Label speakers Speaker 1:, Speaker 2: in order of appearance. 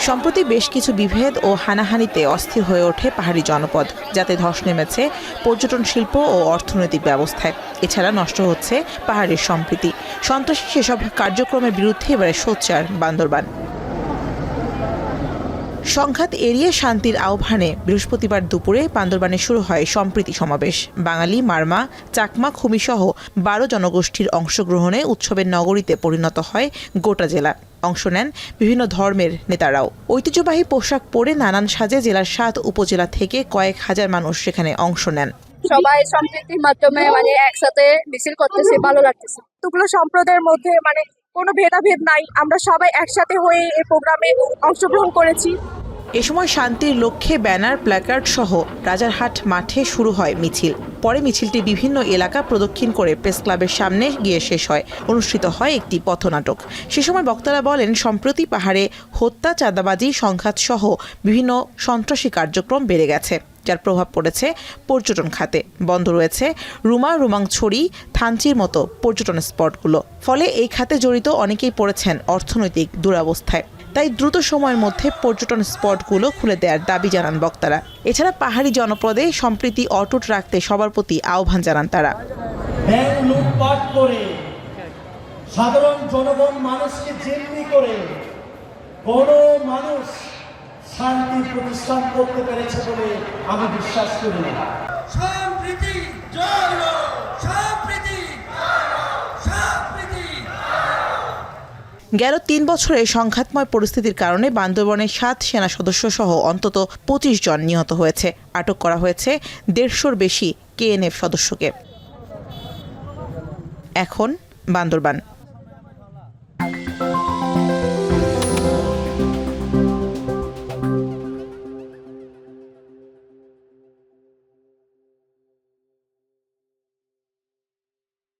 Speaker 1: সম্প্রতি বেশ কিছু বিভেদ ও হানাহানিতে অস্থির হয়ে ওঠে পাহাড়ি জনপদ, যাতে ধস নেমেছে পর্যটন শিল্প ও অর্থনৈতিক ব্যবস্থায়। এছাড়া নষ্ট হচ্ছে পাহাড়ের সম্প্রীতি। সন্ত্রাসী সেসব কার্যক্রমের বিরুদ্ধে এবারে সোচ্চার বান্দরবান। সংঘাত এড়িয়ে শান্তির আহ্বানে বৃহস্পতিবার দুপুরে বান্দরবানে শুরু হয় সম্প্রীতি সমাবেশ। বাঙালি, মারমা, চাকমা, খুমিসহ 12 জনগোষ্ঠীর অংশগ্রহণে উৎসবের নগরীতে পরিণত হয় গোটা জেলা। অংশ নেন বিভিন্ন ধর্মের নেতারাও। ঐতিহ্যবাহী পোশাক পরে নানান সাজে জেলার 7 উপজেলা থেকে কয়েক হাজার মানুষ সেখানে অংশ নেন।
Speaker 2: সবাই সম্প্রীতির মাধ্যমে একসাথে মিছিল করতেছে, ভালো লাগতেছে।
Speaker 3: এতগুলো সম্প্রদায়ের মধ্যে কোনো ভেদাভেদ নাই, আমরা সবাই একসাথে হয়ে এই প্রোগ্রামে অংশগ্রহণ করেছি।
Speaker 1: এ সময় শান্তির লক্ষ্যে ব্যানার, প্ল্যাকার্ড সহ রাজারহাট মাঠে শুরু হয় মিছিল। পরে মিছিলটি বিভিন্ন এলাকা প্রদক্ষিণ করে প্রেস ক্লাবের সামনে গিয়ে শেষ হয়। অনুষ্ঠিত হয় একটি পথনাটক। সে সময় বক্তারা বলেন, সম্প্রতি পাহাড়ে হত্যা, চাঁদাবাজি, সংঘাত সহ বিভিন্ন সন্ত্রাসী কার্যক্রম বেড়ে গেছে, যার প্রভাব পড়েছে পর্যটন খাতে। বন্ধ রয়েছে রুমা, রুমাংছড়ি, থানচির মতো পর্যটন স্পটগুলো। ফলে এই খাতে জড়িত অনেকেই পড়েছেন অর্থনৈতিক দুরবস্থায়। তাই দ্রুত সময়ের মধ্যে পর্যটন স্পটগুলো খুলে দেওয়ার দাবি জানান বক্তারা। এছাড়া পাহাড়ি জনপদে সম্প্রীতি অটুট রাখতে সবার প্রতি আহ্বান জানান তারা।
Speaker 4: ব্যাংক লুটপাট করে, সাধারণ জনগণ মানুষকে জিম্মি করে কোনো মানুষ শান্তি প্রতিষ্ঠান করতে পেরেছে বলে আমি বিশ্বাস করি না।
Speaker 5: সম্প্রীতি জয় হোক, সম্প্রীতি সম্প্রীতি।
Speaker 1: গেল 3 বছরে সংঘাতময় পরিস্থিতির কারণে বান্দরবনের 7 সেনা সদস্য সহ অন্তত 25 জন নিহত হয়েছে। আটক করা হয়েছে 150-র বেশি কেএনএফ সদস্যকে। এখন বান্দরবান।